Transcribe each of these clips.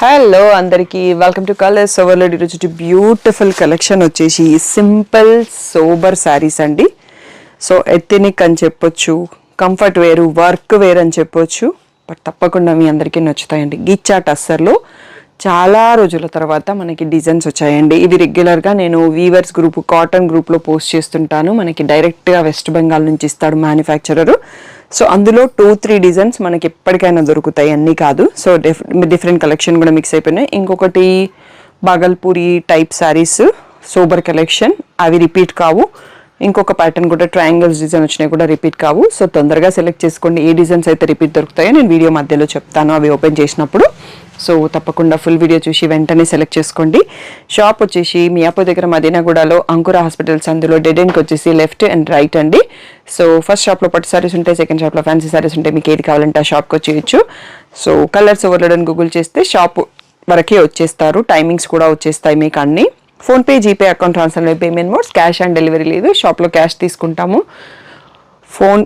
Hello అందరికీ welcome to colours overload. ఈరోజు beautiful collection వచ్చేసి సింపుల్ సోబర్ శారీస్ అండి. సో ఎథనిక్ అని చెప్పొచ్చు, కంఫర్ట్ వేరు, వర్క్ వేర్ అని చెప్పొచ్చు. బట్ తప్పకుండా మీ అందరికీ నచ్చుతాయండి. గిచ్చా టస్సర్లో చాలా రోజుల తర్వాత మనకి డిజైన్స్ వచ్చాయండి. ఇవి రెగ్యులర్గా నేను వీవర్స్ గ్రూప్, కాటన్ గ్రూప్లో పోస్ట్ చేస్తుంటాను. మనకి డైరెక్ట్గా వెస్ట్ బెంగాల్ నుంచి ఇస్తాడు మ్యానుఫ్యాక్చరరు. సో అందులో 2-3 డిజైన్స్ మనకి ఎప్పటికైనా దొరుకుతాయి, అన్నీ కాదు. సో డిఫరెంట్ కలెక్షన్ కూడా మిక్స్ అయిపోయినాయి. ఇంకొకటి Bhagalpuri type saris sober collection, అవి రిపీట్ కావు. ఇంకొక ప్యాటర్న్ కూడా ట్రయాంగిల్స్ డిజైన్ వచ్చినాయి, కూడా రిపీట్ కావు. సో తొందరగా సెలెక్ట్ చేసుకోండి. ఏ డిజైన్స్ అయితే రిపీట్ దొరుకుతాయో నేను వీడియో మధ్యలో చెప్తాను అవి ఓపెన్ చేసినప్పుడు. సో తప్పకుండా ఫుల్ వీడియో చూసి వెంటనే సెలెక్ట్ చేసుకోండి. షాప్ వచ్చేసి మియాపూర్ దగ్గర మదీనాగూడలో అంకుర హాస్పిటల్స్, అందులో డెడ్ ఎండ్కి వచ్చేసి లెఫ్ట్ అండ్ రైట్ అండి. సో ఫస్ట్ షాప్లో పట్టు సారీస్ ఉంటాయి, సెకండ్ షాప్లో ఫ్యాన్సీ సారీస్ ఉంటాయి. మీకు ఏది కావాలంటే ఆ షాప్కి వచ్చేయచ్చు. సో కలర్స్ ఓవర్లోడ్ అని గూగుల్ చేస్తే షాప్ వరకే వచ్చేస్తారు. టైమింగ్స్ కూడా వచ్చేస్తాయి మీకు అన్నీ. PhonePe, GPay, account transfer payment modes, cash on delivery లేదు. షాప్లో క్యాష్ తీసుకుంటాము, ఫోన్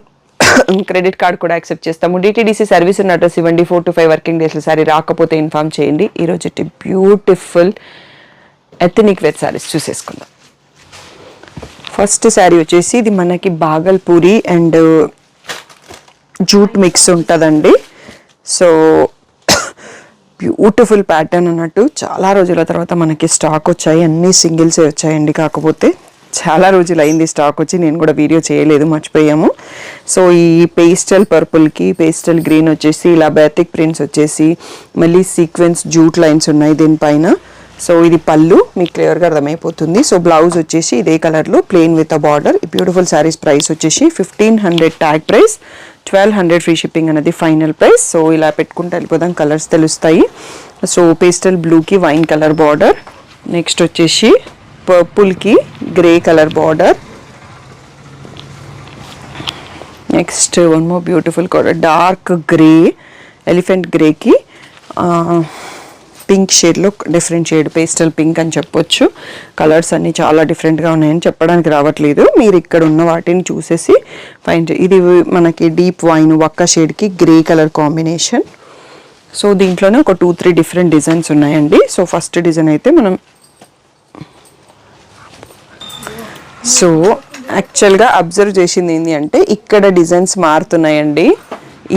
క్రెడిట్ కార్డ్ కూడా యాక్సెప్ట్ చేస్తాము. డిటీడీసీ సర్వీస్ ఉన్న అడ్రస్ ఇవ్వండి. 4 to 5 వర్కింగ్ డేస్లో సారీ రాకపోతే ఇన్ఫామ్ చేయండి. ఈరోజు బ్యూటిఫుల్ ఎథనిక్ వేర్ సారీస్ చూసేసుకుందాం. ఫస్ట్ శారీ వచ్చేసి ఇది మనకి బాగల్పూరి అండ్ జూట్ మిక్స్ ఉంటుందండి. సో బ్యూటిఫుల్ ప్యాటర్న్ అన్నట్టు. చాలా రోజుల తర్వాత మనకి స్టాక్ వచ్చాయి, అన్నీ సింగిల్సే వచ్చాయండి. కాకపోతే చాలా రోజులు అయింది స్టాక్ వచ్చి, నేను కూడా వీడియో చేయలేదు, మర్చిపోయాము. సో ఈ పేస్టల్ పర్పుల్కి పేస్టల్ గ్రీన్ వచ్చేసి ఇలా బేతిక్ ప్రింట్స్ వచ్చేసి మళ్ళీ సీక్వెన్స్ జూట్ లైన్స్ ఉన్నాయి దీనిపైన. సో ఇది పళ్ళు, మీకు క్లియర్గా అర్థమైపోతుంది. సో బ్లౌజ్ వచ్చేసి ఇదే కలర్లో ప్లెయిన్ విత్ అ బార్డర్. ఈ బ్యూటిఫుల్ శారీస్ ప్రైస్ వచ్చేసి 1500 ట్యాగ్ ప్రైస్, 1200 ఫ్రీ షిప్పింగ్ అనేది ఫైనల్ ప్రైస్. సో ఇలా పెట్టుకుంటే వెళ్ళిపోదాం, కలర్స్ తెలుస్తాయి. సో పేస్టల్ బ్లూకి వైన్ కలర్ బార్డర్, నెక్స్ట్ వచ్చేసి పర్పుల్కి grey colour border, next one more beautiful colour dark grey, elephant గ్రేకి పింక్ షేడ్లో డిఫరెంట్ షేడ్ పేస్టల్ పింక్ అని చెప్పొచ్చు. కలర్స్ అన్నీ చాలా డిఫరెంట్గా ఉన్నాయని చెప్పడానికి రావట్లేదు, మీరు ఇక్కడ ఉన్న వాటిని చూసేసి ఫైన్. ఇది మనకి డీప్ వైన్ వక్క షేడ్కి గ్రే కలర్ కాంబినేషన్. సో దీంట్లోనే ఒక 2-3 డిఫరెంట్ డిజైన్స్ ఉన్నాయండి. సో ఫస్ట్ డిజైన్ అయితే మనం సో యాక్చువల్గా అబ్జర్వ్ చేసింది ఏంటి అంటే ఇక్కడ డిజైన్స్ మారుతున్నాయండి.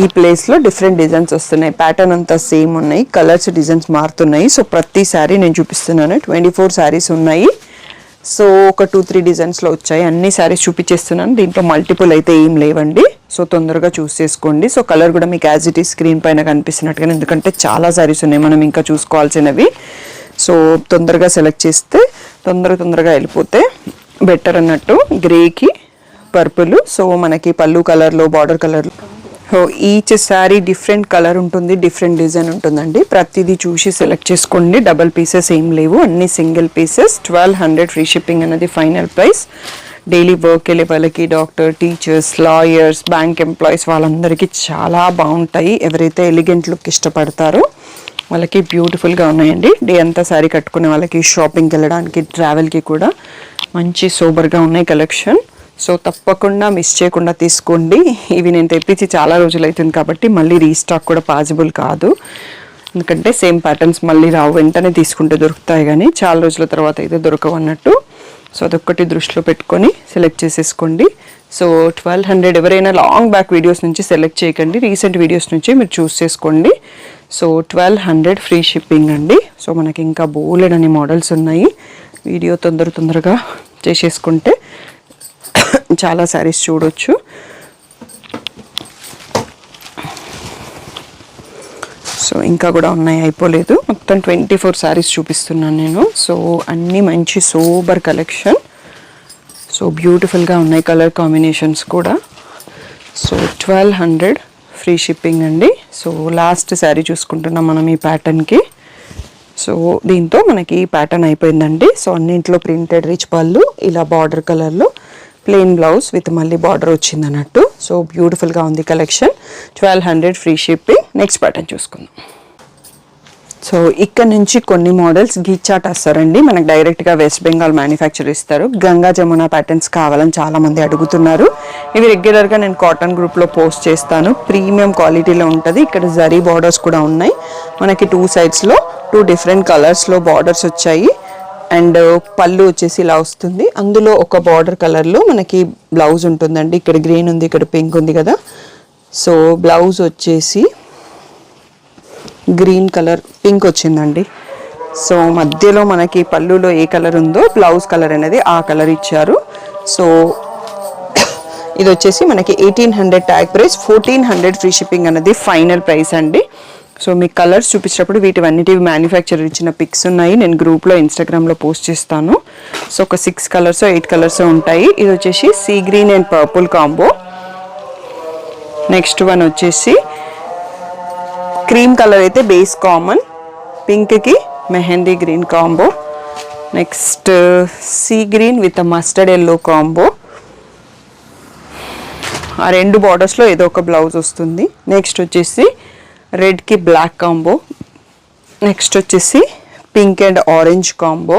ఈ ప్లేస్లో డిఫరెంట్ డిజైన్స్ వస్తున్నాయి, ప్యాటర్న్ అంతా సేమ్ ఉన్నాయి, కలర్స్ డిజైన్స్ మారుతున్నాయి. సో ప్రతి శారీ నేను చూపిస్తున్నాను. 24 శారీస్ ఉన్నాయి. సో ఒక 2-3 డిజైన్స్లో వచ్చాయి. అన్ని శారీస్ చూపించేస్తున్నాను, దీంట్లో మల్టిపుల్ అయితే ఏం లేవండి. సో తొందరగా చూస్ చేసుకోండి. సో కలర్ కూడా మీకు యాజ్ ఇట్ ఈస్ స్క్రీన్ పైన కనిపిస్తున్నట్టుగా, ఎందుకంటే చాలా శారీస్ ఉన్నాయి మనం ఇంకా చూసుకోవాల్సినవి. సో తొందరగా సెలెక్ట్ చేస్తే తొందరగా వెళ్ళిపోతే బెటర్ అన్నట్టు. గ్రేకి పర్పుల్, సో మనకి పళ్ళు కలర్లో బార్డర్ కలర్లో. So each sari different colour ఉంటుంది, డిఫరెంట్ డిజైన్ ఉంటుందండి. ప్రతిదీ చూసి సెలెక్ట్ చేసుకోండి. డబల్ పీసెస్ ఏం లేవు, అన్ని సింగిల్ పీసెస్. 1200 ఫ్రీ షిప్పింగ్ అనేది ఫైనల్ ప్రైస్. డైలీ వర్క్ వెళ్ళే వాళ్ళకి, doctor, teachers, lawyers, bank employees వాళ్ళందరికీ చాలా బాగుంటాయి. ఎవరైతే ఎలిగెంట్ లుక్ ఇష్టపడతారో వాళ్ళకి బ్యూటిఫుల్గా ఉన్నాయండి. డే అంతా శారీ కట్టుకునే వాళ్ళకి, షాపింగ్కి వెళ్ళడానికి, ట్రావెల్కి కూడా మంచి సూపర్గా ఉన్నాయి కలెక్షన్. సో తప్పకుండా మిస్ చేయకుండా తీసుకోండి. ఇవి నేను తెప్పించి చాలా రోజులు అవుతుంది కాబట్టి మళ్ళీ రీస్టాక్ కూడా పాసిబుల్ కాదు, ఎందుకంటే సేమ్ ప్యాటర్న్స్ మళ్ళీ రావు. వెంటనే తీసుకుంటే దొరుకుతాయి కానీ చాలా రోజుల తర్వాత అయితే దొరకవు అన్నట్టు. సో అదొక్కటి దృష్టిలో పెట్టుకొని సెలెక్ట్ చేసేసుకోండి. సో 1200 ఎవరైనా లాంగ్ బ్యాక్ వీడియోస్ నుంచి సెలెక్ట్ చేయకండి, రీసెంట్ వీడియోస్ నుంచి మీరు చూస్ చేసుకోండి. సో 1200 ఫ్రీ షిప్పింగ్ అండి. సో మనకి ఇంకా బోలెడని మోడల్స్ ఉన్నాయి. వీడియో తొందరగా చేసేసుకుంటే చాలా శారీస్ చూడొచ్చు. సో ఇంకా కూడా ఉన్నాయి, అయిపోలేదు. మొత్తం 24 శారీస్ చూపిస్తున్నాను నేను. సో అన్నీ మంచి సూపర్ కలెక్షన్. సో బ్యూటిఫుల్గా ఉన్నాయి కలర్ కాంబినేషన్స్ కూడా. సో 1200 ఫ్రీ షిప్పింగ్ అండి. సో లాస్ట్ శారీ చూసుకుంటున్నాం మనం ఈ ప్యాటర్న్కి. సో దీంతో మనకి ప్యాటర్న్ అయిపోయిందండి. సో అన్నింట్లో ప్రింటెడ్ రిచ్ పళ్ళు, ఇలా బార్డర్ కలర్లో ప్లెయిన్ బ్లౌజ్ విత్ మళ్ళీ బార్డర్ వచ్చింది అన్నట్టు. సో బ్యూటిఫుల్గా ఉంది collection. 1200 free shipping. Next pattern చూసుకుందాం. సో ఇక్కడ నుంచి కొన్ని మోడల్స్ గిచ్చా టస్సర్ అండి, మనకు డైరెక్ట్గా వెస్ట్ బెంగాల్ మ్యానుఫ్యాక్చర్ ఇస్తారు. గంగా జమున ప్యాటర్న్స్ కావాలని చాలామంది అడుగుతున్నారు. ఇవి రెగ్యులర్గా నేను కాటన్ గ్రూప్లో పోస్ట్ చేస్తాను. ప్రీమియం క్వాలిటీలో ఉంటుంది. ఇక్కడ జరీ బార్డర్స్ కూడా ఉన్నాయి. మనకి 2 సైడ్స్లో 2 డిఫరెంట్ కలర్స్లో బార్డర్స్ వచ్చాయి. అండ్ పళ్ళు వచ్చేసి ఇలా వస్తుంది. అందులో ఒక బార్డర్ కలర్లో మనకి బ్లౌజ్ ఉంటుందండి. ఇక్కడ గ్రీన్ ఉంది, ఇక్కడ పింక్ ఉంది కదా. సో బ్లౌజ్ వచ్చేసి గ్రీన్ కలర్ పింక్ వచ్చిందండి. సో మధ్యలో మనకి పళ్ళులో ఏ కలర్ ఉందో బ్లౌజ్ కలర్ అనేది ఆ కలర్ ఇచ్చారు. సో ఇది వచ్చేసి మనకి 1800 ట్యాగ్ ప్రైస్, 1400 ఫ్రీ షిప్పింగ్ అనేది ఫైనల్ ప్రైస్ అండి. సో మీకు కలర్స్ చూపించినప్పుడు వీటివన్నిటివి మ్యానుఫ్యాక్చరర్ ఇచ్చిన పిక్స్ ఉన్నాయి. నేను గ్రూప్లో ఇన్స్టాగ్రామ్లో పోస్ట్ చేస్తాను. సో ఒక 6 కలర్స్ 8 కలర్స్ ఉంటాయి. ఇది వచ్చేసి sea green and purple combo. Next one వచ్చేసి క్రీమ్ కలర్ అయితే బేస్ కామన్, పింక్కి mehndi green combo. Next sea green with mustard yellow combo. ఆ 2 బార్డర్స్లో ఏదో ఒక బ్లౌజ్ వస్తుంది. నెక్స్ట్ వచ్చేసి రెడ్కి బ్లాక్ కాంబో. నెక్స్ట్ వచ్చేసి pink and orange combo.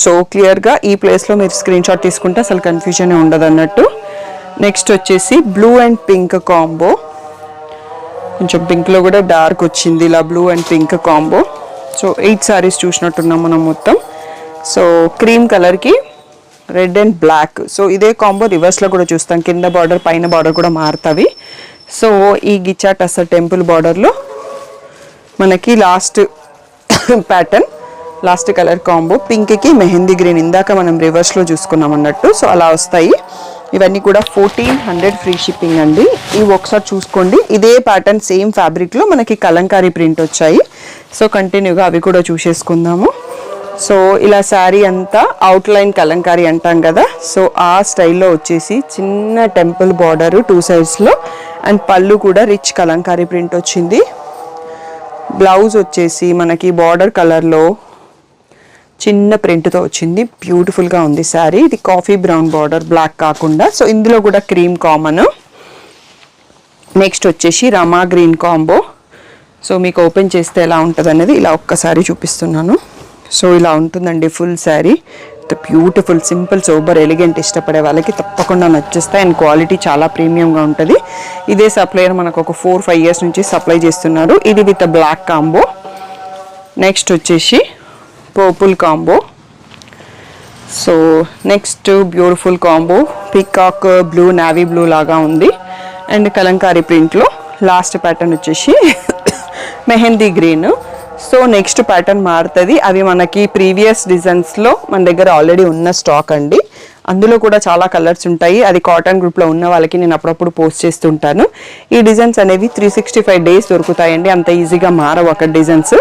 So క్లియర్గా ఈ ప్లేస్లో మీరు స్క్రీన్ షాట్ తీసుకుంటే అసలు కన్ఫ్యూజన్ ఉండదు అన్నట్టు. నెక్స్ట్ వచ్చేసి బ్లూ అండ్ పింక్ కాంబో. కొంచెం పింక్లో కూడా డార్క్ వచ్చింది, ఇలా blue and pink combo. So 8 saris చూసినట్టున్నాం మనం మొత్తం. సో క్రీమ్ కలర్కి రెడ్ అండ్ బ్లాక్. సో ఇదే కాంబో రివర్స్లో కూడా చూస్తాం. కింద బార్డర్ పైన బార్డర్ కూడా మారుతాయి. సో ఈ గిచ్చా టస్సర్ టెంపుల్ బార్డర్లో మనకి last pattern, last colour combo పింక్కి మెహందీ గ్రీన్, ఇందాక మనం రివర్స్లో చూసుకున్నాం అన్నట్టు. సో అలా వస్తాయి. ఇవన్నీ కూడా 1400 ఫ్రీ షిప్పింగ్ అండి. ఇవి ఒకసారి చూసుకోండి. ఇదే ప్యాటర్న్ సేమ్ ఫ్యాబ్రిక్లో మనకి కలంకారీ ప్రింట్ వచ్చాయి. సో కంటిన్యూగా అవి కూడా చూసేసుకుందాము. సో ఇలా శారీ అంతా అవుట్లైన్ కలంకారీ అంటాం కదా. సో ఆ స్టైల్లో వచ్చేసి చిన్న టెంపుల్ బార్డరు 2 సైడ్స్లో అండ్ పళ్ళు కూడా రిచ్ కలంకారీ ప్రింట్ వచ్చింది. బ్లౌజ్ వచ్చేసి మనకి బార్డర్ కలర్లో చిన్న ప్రింట్తో వచ్చింది. బ్యూటిఫుల్గా ఉంది శారీ. ఇది కాఫీ బ్రౌన్ బార్డర్, బ్లాక్ కాకుండా. సో ఇందులో కూడా క్రీమ్ కామన్. నెక్స్ట్ వచ్చేసి రమా గ్రీన్ కాంబో. సో మీకు ఓపెన్ చేస్తే ఎలా ఉంటుంది అనేది ఇలా ఒక్కసారి చూపిస్తున్నాను. సో ఇలా ఉంటుందండి full sari. Beautiful simple sober elegant ఇష్టపడే వాళ్ళకి తప్పకుండా నచ్చేస్తాయి. అండ్ క్వాలిటీ చాలా ప్రీమియంగా ఉంటుంది. ఇదే సప్లయర్ మనకు ఒక 4-5 ఇయర్స్ నుంచి సప్లై చేస్తున్నారు. ఇది విత్ బ్లాక్ కాంబో. నెక్స్ట్ వచ్చేసి purple combo. So next beautiful combo peacock blue, navy blue లాగా ఉంది. అండ్ కలంకారీ ప్రింట్లో లాస్ట్ ప్యాటర్న్ వచ్చేసి mehndi green. So next pattern మారుతుంది. అవి మనకి ప్రీవియస్ డిజైన్స్లో మన దగ్గర ఆల్రెడీ ఉన్న స్టాక్ అండి. అందులో కూడా చాలా కలర్స్ ఉంటాయి. అది కాటన్ గ్రూప్లో ఉన్న వాళ్ళకి నేను అప్పుడప్పుడు పోస్ట్ చేస్తుంటాను. ఈ డిజైన్స్ అనేవి 365 డేస్ దొరుకుతాయండి. అంత ఈజీగా మారవు అక్కడ డిజైన్స్.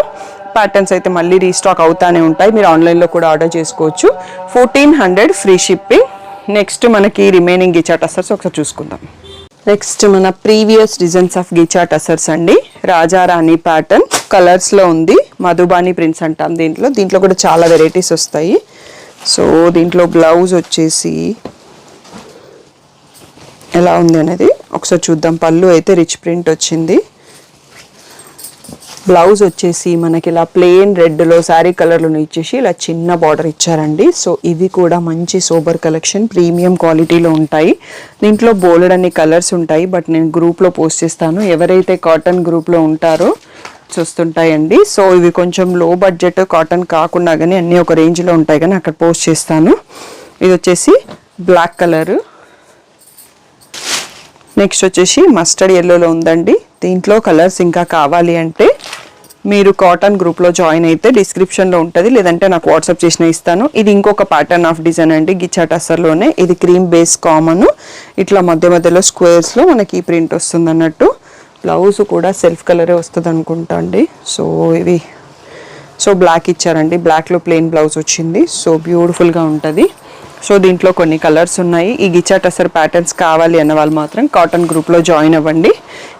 ప్యాటర్న్స్ అయితే మళ్ళీ రీస్టాక్ అవుతానే ఉంటాయి. మీరు ఆన్లైన్లో కూడా ఆర్డర్ చేసుకోవచ్చు. 1400 ఫ్రీ షిప్పింగ్. నెక్స్ట్ మనకి రిమైనింగ్ గిచ్చా టస్సర్స్ ఒకసారి చూసుకుందాం. నెక్స్ట్ మన ప్రీవియస్ డిజైన్స్ ఆఫ్ గిచ్చా టస్సర్స్ అండి. రాజారాణి ప్యాటర్న్ కలర్స్లో ఉంది. మధుబాని ప్రింట్స్ అంటాం దీంట్లో కూడా చాలా వెరైటీస్ వస్తాయి. సో దీంట్లో బ్లౌజ్ వచ్చేసి ఎలా ఉంది అనేది ఒకసారి చూద్దాం. పళ్ళు అయితే రిచ్ ప్రింట్ వచ్చింది. బ్లౌజ్ వచ్చేసి మనకి ఇలా ప్లెయిన్ రెడ్లో శారీ కలర్లో ఇచ్చేసి ఇలా చిన్న బార్డర్ ఇచ్చారండి. సో ఇవి కూడా మంచి సోబర్ కలెక్షన్, ప్రీమియం క్వాలిటీలో ఉంటాయి. దీంట్లో బోల్డ్ అన్ని కలర్స్ ఉంటాయి. బట్ నేను గ్రూప్లో పోస్ట్ చేస్తాను. ఎవరైతే కాటన్ గ్రూప్లో ఉంటారో చూస్తుంటాయండి. సో ఇవి కొంచెం లో బడ్జెట్ కాటన్ కాకుండా కానీ అన్నీ ఒక రేంజ్లో ఉంటాయి కానీ అక్కడ పోస్ట్ చేస్తాను. ఇది వచ్చేసి బ్లాక్ కలరు. నెక్స్ట్ వచ్చేసి మస్టర్డ్ ఎల్లోలో ఉందండి. దీంట్లో కలర్స్ ఇంకా కావాలి అంటే మీరు కాటన్ గ్రూప్లో జాయిన్ అయితే డిస్క్రిప్షన్లో ఉంటుంది, లేదంటే నాకు వాట్సాప్ చేసిన ఇస్తాను. ఇది ఇంకొక ప్యాటర్న్ ఆఫ్ డిజైన్ అండి గిచ్చా టస్సర్లోనే. ఇది క్రీమ్ బేస్ కామన్. ఇట్లా మధ్య మధ్యలో స్క్వేర్స్లో మనకి ఈ ప్రింట్ వస్తుంది అన్నట్టు. బ్లౌజ్ కూడా సెల్ఫ్ కలరే వస్తుంది అనుకుంటా అండి. సో బ్లాక్ ఇచ్చారండి. బ్లాక్లో ప్లెయిన్ బ్లౌజ్ వచ్చింది. సో బ్యూటిఫుల్గా ఉంటుంది. సో దీంట్లో కొన్ని కలర్స్ ఉన్నాయి. ఈ గిచ్చా టస్సర్ ప్యాటర్న్స్ కావాలి అన్న వాళ్ళు మాత్రం కాటన్ గ్రూప్లో జాయిన్ అవ్వండి.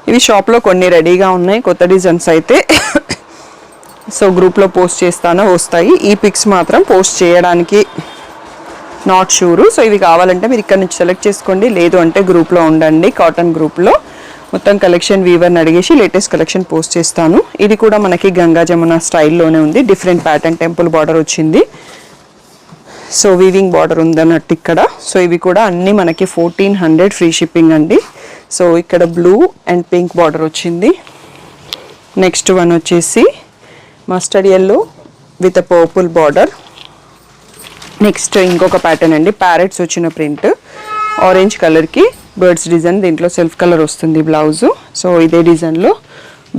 ఇవి షాప్లో కొన్ని రెడీగా ఉన్నాయి. కొత్త డిజైన్స్ అయితే సో గ్రూప్లో పోస్ట్ చేస్తానో వస్తాయి. ఈ పిక్స్ మాత్రం పోస్ట్ చేయడానికి నాట్ షూరు. సో ఇవి కావాలంటే మీరు ఇక్కడ నుంచి సెలెక్ట్ చేసుకోండి, లేదు అంటే గ్రూప్లో ఉండండి. కాటన్ గ్రూప్లో మొత్తం కలెక్షన్ వీవర్ని అడిగేసి లేటెస్ట్ కలెక్షన్ పోస్ట్ చేస్తాను. ఇది కూడా మనకి గంగా జమున స్టైల్లోనే ఉంది, డిఫరెంట్ ప్యాటర్న్ టెంపుల్ బార్డర్ వచ్చింది. సో వీవింగ్ బార్డర్ ఉందన్నట్టు ఇక్కడ. సో ఇవి కూడా అన్నీ మనకి 1400 ఫ్రీ షిప్పింగ్ అండి. సో ఇక్కడ బ్లూ అండ్ పింక్ బార్డర్ వచ్చింది. నెక్స్ట్ వన్ వచ్చేసి mustard yellow with purple border. Next ఇంకొక ప్యాటర్న్ అండి, ప్యారెట్స్ వచ్చిన ప్రింట్, ఆరెంజ్ కలర్కి బర్డ్స్ డిజైన్, దీంట్లో సెల్ఫ్ కలర్ వస్తుంది బ్లౌజు. సో ఇదే డిజైన్లో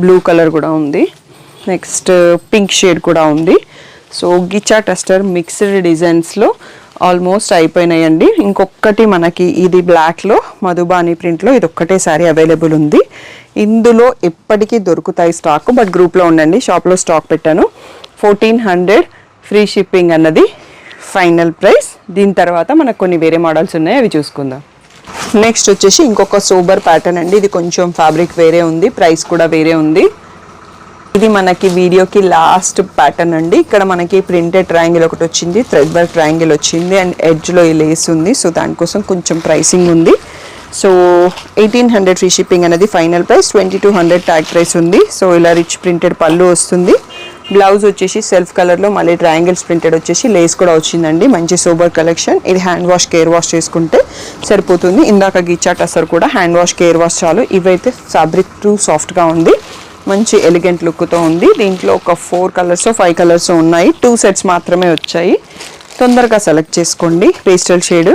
బ్లూ కలర్ కూడా ఉంది. నెక్స్ట్ పింక్ షేడ్ కూడా ఉంది. సో గిచ్చా టస్టర్ మిక్స్డ్ డిజైన్స్లో ఆల్మోస్ట్ అయిపోయినాయండి. ఇంకొకటి మనకి ఇది బ్లాక్లో మధుబాని ప్రింట్లో ఇది ఒక్కటే సారీ అవైలబుల్ ఉంది. ఇందులో ఎప్పటికీ దొరుకుతాయి స్టాక్, బట్ గ్రూప్లో ఉండండి, షాప్లో స్టాక్ పెట్టాను. 1400 ఫ్రీ షిప్పింగ్ అన్నది ఫైనల్ ప్రైస్. దీని తర్వాత మనకు కొన్ని వేరే మోడల్స్ ఉన్నాయి, అవి చూసుకుందాం. నెక్స్ట్ వచ్చేసి ఇంకొక సూపర్ ప్యాటర్న్ అండి. ఇది కొంచెం ఫ్యాబ్రిక్ వేరే ఉంది, ప్రైస్ కూడా వేరే ఉంది. ఇది మనకి వీడియోకి లాస్ట్ ప్యాటర్న్ అండి. ఇక్కడ మనకి ప్రింటెడ్ ట్రయాంగిల్ ఒకటి వచ్చింది, థ్రెడ్ వర్క్ ట్రయాంగిల్ వచ్చింది అండ్ ఎడ్జ్లో ఈ లేస్ ఉంది. సో దానికోసం కొంచెం ప్రైసింగ్ ఉంది. సో 1800 ఫ్రీ షిప్పింగ్ అనేది ఫైనల్ ప్రైస్, 2200 ట్యాగ్ ప్రైస్ ఉంది. సో ఇలా రిచ్ ప్రింటెడ్ పళ్ళు వస్తుంది. బ్లౌజ్ వచ్చేసి సెల్ఫ్ కలర్లో మళ్ళీ ట్రయాంగిల్స్ ప్రింటెడ్ వచ్చేసి లేస్ కూడా వచ్చిందండి. మంచి సూపర్ కలెక్షన్. ఇది హ్యాండ్ వాష్ కేర్ వాష్ చేసుకుంటే సరిపోతుంది. ఇందాక గిచ్చా టసర్ కూడా హ్యాండ్ వాష్ కేర్ వాష్ చాలు. ఇవైతే ఫ్యాబ్రిక్ టూ సాఫ్ట్గా ఉంది, మంచి ఎలిగెంట్ లుక్తో ఉంది. దీంట్లో ఒక 4 కలర్స్ 5 కలర్స్ ఉన్నాయి, 2 సెట్స్ మాత్రమే వచ్చాయి. తొందరగా సెలెక్ట్ చేసుకోండి. పేస్టల్ షేడ్,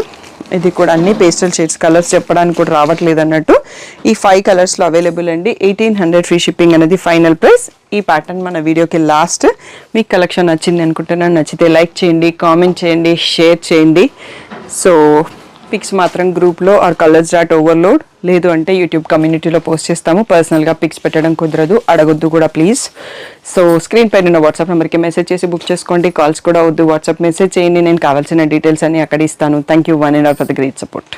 ఇది కూడా అన్ని పేస్టల్ షేడ్స్, కలర్స్ చెప్పడానికి కూడా రావట్లేదు అన్నట్టు. ఈ 5 కలర్స్లో అవైలబుల్ అండి. 1800 ఫ్రీ షిప్పింగ్ అనేది ఫైనల్ ప్రైస్. ఈ ప్యాటర్న్ మన వీడియోకి లాస్ట్. మీకు కలెక్షన్ నచ్చింది అనుకుంటున్నాను. నచ్చితే లైక్ చేయండి, కామెంట్ చేయండి, షేర్ చేయండి. సో పిక్స్ మాత్రం గ్రూప్లో ఆర్ colors.overload లేదు అంటే యూట్యూబ్ కమ్యూనిటీలో పోస్ట్ చేస్తాము. పర్సనల్గా పిక్స్ పెట్టడం కుదరదు, అడగొద్దు కూడా ప్లీజ్. సో స్క్రీన్ పైన ఉన్న వాట్సాప్ నెంబర్కి మెసేజ్ చేసి బుక్ చేసుకోండి. కాల్స్ కూడా వద్దు, వాట్సాప్ మెసేజ్ చేయండి, నేను కావాల్సిన డీటెయిల్స్ అన్ని అక్కడ ఇస్తాను. Thank you one and all for the great support.